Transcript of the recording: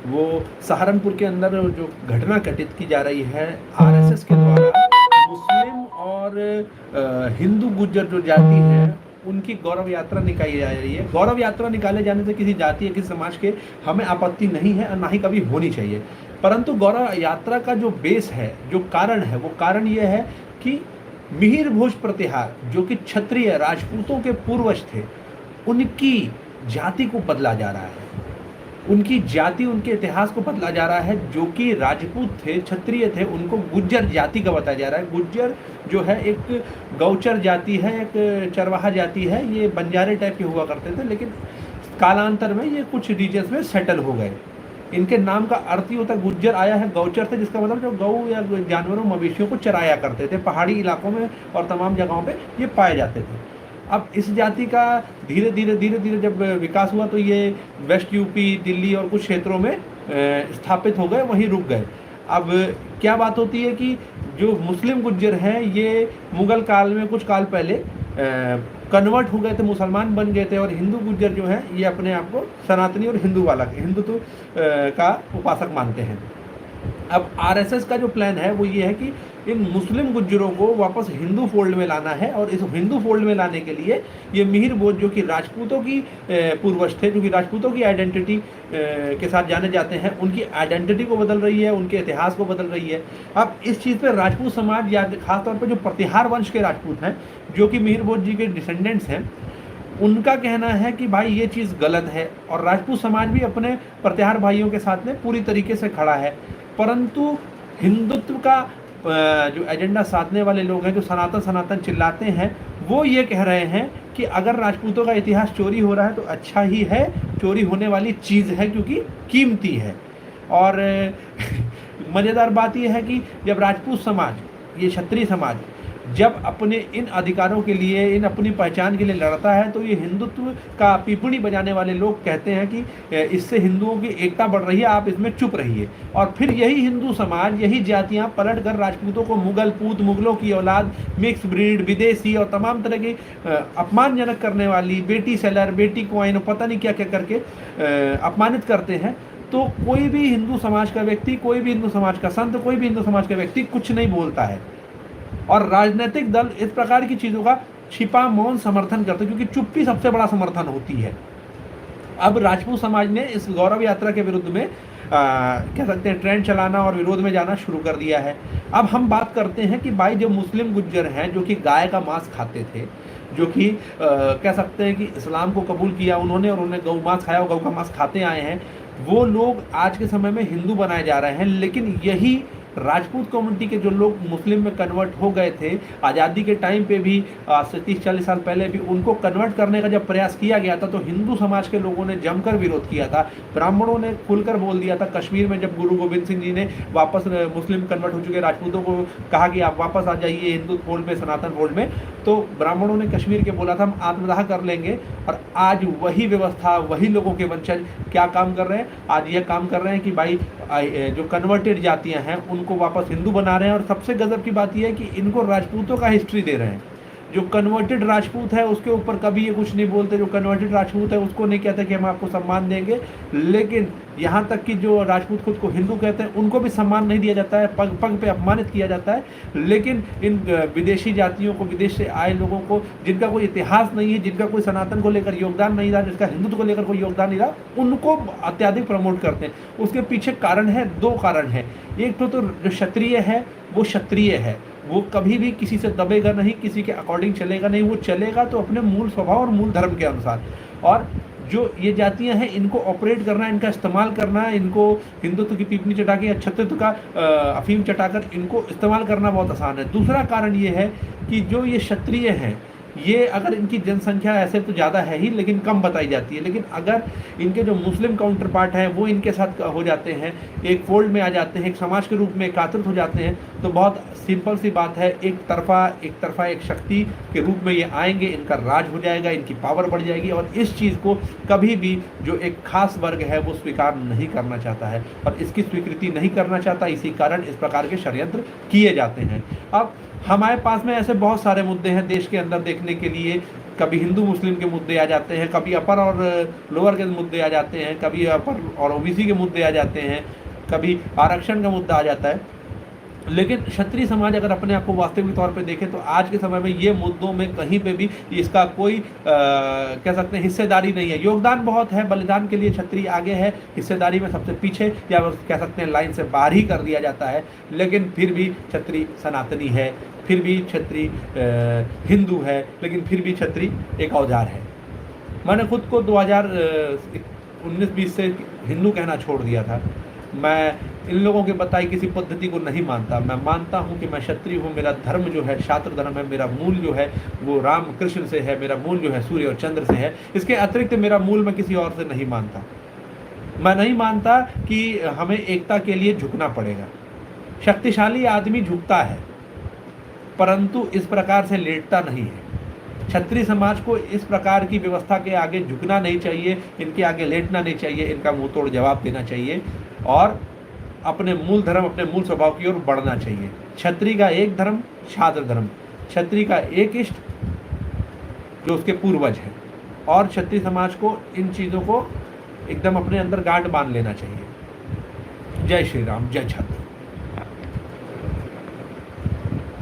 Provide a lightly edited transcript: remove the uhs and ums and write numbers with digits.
वो सहारनपुर के अंदर जो घटना घटित की जा रही है आरएसएस के द्वारा, मुस्लिम और हिंदू गुर्जर जो जाति है उनकी गौरव यात्रा निकाली जा रही है। गौरव यात्रा निकाले जाने से किसी जाति या किसी समाज के हमें आपत्ति नहीं है और ना ही कभी होनी चाहिए, परंतु गौरव यात्रा का जो बेस है, जो कारण है, वो कारण ये है कि मिहिर भोज प्रतिहार जो कि क्षत्रिय राजपूतों के पूर्वज थे, उनकी जाति को बदला जा रहा है, उनकी जाति, उनके इतिहास को बदला जा रहा है। जो कि राजपूत थे, क्षत्रिय थे, उनको गुज्जर जाति का बताया जा रहा है। गुज्जर जो है एक गौचर जाति है, एक चरवाहा जाति है, ये बंजारे टाइप के हुआ करते थे, लेकिन कालांतर में ये कुछ रीजन्स में सेटल हो गए। इनके नाम का अर्थ ही होता है, गुज्जर आया है गौचर से, जिसका मतलब जो गौ या जानवरों मवेशियों को चराया करते थे, पहाड़ी इलाकों में और तमाम जगहों पे ये पाए जाते थे। अब इस जाति का धीरे धीरे जब विकास हुआ तो ये वेस्ट यूपी, दिल्ली और कुछ क्षेत्रों में स्थापित हो गए, वहीं रुक गए। अब क्या बात होती है कि जो मुस्लिम गुज्जर हैं ये मुगल काल में कुछ काल पहले कन्वर्ट हो गए थे, मुसलमान बन गए थे, और हिंदू गुज्जर जो हैं ये अपने आप को सनातनी और हिंदुत्व का उपासक मानते हैं। अब आरएसएस का जो प्लान है वो ये है कि इन मुस्लिम गुज्जरों को वापस हिंदू फोल्ड में लाना है, और इस हिंदू फोल्ड में लाने के लिए ये मिहिर भोज जो कि राजपूतों की पूर्वज थे, जो कि राजपूतों की आइडेंटिटी के साथ जाने जाते हैं, उनकी आइडेंटिटी को बदल रही है, उनके इतिहास को बदल रही है। अब इस चीज़ पर राजपूत समाज या खासतौर पर जो प्रतिहार वंश के राजपूत हैं, जो कि मिहिर भोज जी के डिसेंडेंट्स हैं, उनका कहना है कि भाई ये चीज़ गलत है, और राजपूत समाज भी अपने प्रतिहार भाइयों के साथ में पूरी तरीके से खड़ा है। परंतु हिंदुत्व का जो एजेंडा साधने वाले लोग हैं, जो सनातन चिल्लाते हैं, वो ये कह रहे हैं कि अगर राजपूतों का इतिहास चोरी हो रहा है तो अच्छा ही है, चोरी होने वाली चीज़ है क्योंकि कीमती है। और मज़ेदार बात यह है कि जब राजपूत समाज, ये क्षत्रिय समाज जब अपने इन अधिकारों के लिए, इन अपनी पहचान के लिए लड़ता है, तो ये हिंदुत्व का पीपणी बजाने वाले लोग कहते हैं कि इससे हिंदुओं की एकता बढ़ रही है, आप इसमें चुप रहिए। और फिर यही हिंदू समाज, यही जातियां पलट कर राजपूतों को मुगलों की औलाद, मिक्स ब्रीड, विदेशी और तमाम तरह की अपमानजनक करने वाली, बेटी सेलर, बेटी क्वाइन, पता नहीं क्या क्या करके अपमानित करते हैं। तो कोई भी हिंदू समाज का व्यक्ति, कोई भी हिंदू समाज का संत, कोई भी हिंदू समाज का व्यक्ति कुछ नहीं बोलता है, और राजनीतिक दल इस प्रकार की चीज़ों का छिपा मौन समर्थन करते हैं, क्योंकि चुप्पी सबसे बड़ा समर्थन होती है। अब राजपूत समाज ने इस गौरव यात्रा के विरुद्ध में कह सकते हैं ट्रेंड चलाना और विरोध में जाना शुरू कर दिया है। अब हम बात करते हैं कि भाई जो मुस्लिम गुज्जर हैं, जो कि गाय का मांस खाते थे, जो कि कह सकते हैं कि इस्लाम को कबूल किया उन्होंने और उन्हें गौ मांस खाया और गौ का मांस खाते आए हैं, वो लोग आज के समय में हिंदू बनाए जा रहे हैं। लेकिन यही राजपूत कम्युनिटी के जो लोग मुस्लिम में कन्वर्ट हो गए थे आज़ादी के टाइम पे भी, आज से 30-40 साल पहले भी, उनको कन्वर्ट करने का जब प्रयास किया गया था तो हिंदू समाज के लोगों ने जमकर विरोध किया था। ब्राह्मणों ने खुलकर बोल दिया था। कश्मीर में जब गुरु गोविंद सिंह जी ने वापस मुस्लिम कन्वर्ट हो चुके राजपूतों को कहा कि आप वापस आ जाइए हिंदू फोल्ड में, सनातन फोल्ड में, तो ब्राह्मणों ने कश्मीर के बोला था हम आत्मदाह कर लेंगे। और आज वही व्यवस्था, वही लोगों के वंशज क्या काम कर रहे हैं, आज यह काम कर रहे हैं कि भाई जो कन्वर्टेड जातियां हैं उनको वापस हिंदू बना रहे हैं। और सबसे गजब की बात यह है कि इनको राजपूतों का हिस्ट्री दे रहे हैं। जो कन्वर्टेड राजपूत है उसके ऊपर कभी ये कुछ नहीं बोलते, जो कन्वर्टेड राजपूत है उसको नहीं कहते कि हम आपको सम्मान देंगे। लेकिन यहाँ तक कि जो राजपूत खुद को हिंदू कहते हैं उनको भी सम्मान नहीं दिया जाता है, पग पग पे अपमानित किया जाता है। लेकिन इन विदेशी जातियों को, विदेश से आए लोगों को, जिनका कोई इतिहास नहीं है, जिनका कोई सनातन को लेकर योगदान नहीं रहा, जिसका हिंदुत्व को लेकर कोई योगदान नहीं रहा, उनको अत्यधिक प्रमोट करते हैं। उसके पीछे कारण है, 2 कारण है। एक तो जो क्षत्रिय है वो क्षत्रिय है, वो कभी भी किसी से दबेगा नहीं, किसी के अकॉर्डिंग चलेगा नहीं, वो चलेगा तो अपने मूल स्वभाव और मूल धर्म के अनुसार। और जो ये जातियां हैं इनको ऑपरेट करना, इनका इस्तेमाल करना, इनको हिंदुत्व की पीपनी चटा के या छत्तत्व का अफीम चटाकर इनको इस्तेमाल करना बहुत आसान है। दूसरा कारण ये है कि जो ये क्षत्रिय हैं, ये अगर इनकी जनसंख्या ऐसे तो ज़्यादा है ही लेकिन कम बताई जाती है, लेकिन अगर इनके जो मुस्लिम काउंटर पार्ट हैं वो इनके साथ हो जाते हैं, एक फोल्ड में आ जाते हैं, एक समाज के रूप में एकत्रित हो जाते हैं, तो बहुत सिंपल सी बात है, एक तरफा एक शक्ति के रूप में ये आएंगे, इनका राज हो जाएगा, इनकी पावर बढ़ जाएगी। और इस चीज़ को कभी भी जो एक खास वर्ग है वो स्वीकार नहीं करना चाहता है और इसकी स्वीकृति नहीं करना चाहता। इसी कारण इस प्रकार के षड्यंत्र किए जाते हैं। अब हमारे पास में ऐसे बहुत सारे मुद्दे हैं देश के अंदर देखने के लिए। कभी हिंदू मुस्लिम के मुद्दे आ जाते हैं, कभी अपर और लोअर के मुद्दे आ जाते हैं, कभी अपर और ओबीसी के मुद्दे आ जाते हैं, कभी आरक्षण का मुद्दा आ जाता है। लेकिन क्षत्रिय समाज अगर अपने आप को वास्तविक तौर पे देखे तो आज के समय में ये मुद्दों में कहीं पे भी इसका कोई कह सकते हैं हिस्सेदारी नहीं है। योगदान बहुत है, बलिदान के लिए क्षत्रिय आगे है, हिस्सेदारी में सबसे पीछे या कह सकते हैं लाइन से बाहर ही कर दिया जाता है। लेकिन फिर भी क्षत्रिय सनातनी है, फिर भी क्षत्रिय हिंदू है, लेकिन फिर भी क्षत्रिय एक औजार है। मैंने खुद को 2019-20 से हिंदू कहना छोड़ दिया था। मैं इन लोगों के बताई किसी पद्धति को नहीं मानता। मैं मानता हूँ कि मैं क्षत्रिय हूँ, मेरा धर्म जो है शास्त्र धर्म है, मेरा मूल जो है वो राम कृष्ण से है, मेरा मूल जो है सूर्य और चंद्र से है। इसके अतिरिक्त मेरा मूल मैं किसी और से नहीं मानता। मैं नहीं मानता कि हमें एकता के लिए झुकना पड़ेगा। शक्तिशाली आदमी झुकता है परंतु इस प्रकार से लेटता नहीं है। क्षत्रिय समाज को इस प्रकार की व्यवस्था के आगे झुकना नहीं चाहिए, इनके आगे लेटना नहीं चाहिए, इनका मुंह तोड़ जवाब देना चाहिए और अपने मूल धर्म, अपने मूल स्वभाव की ओर बढ़ना चाहिए। क्षत्रिय का एक धर्म छात्र धर्म, क्षत्रिय का एक इष्ट जो उसके पूर्वज है, और क्षत्रिय समाज को इन चीज़ों को एकदम अपने अंदर गांठ बांध लेना चाहिए। जय श्री राम, जय छत्र।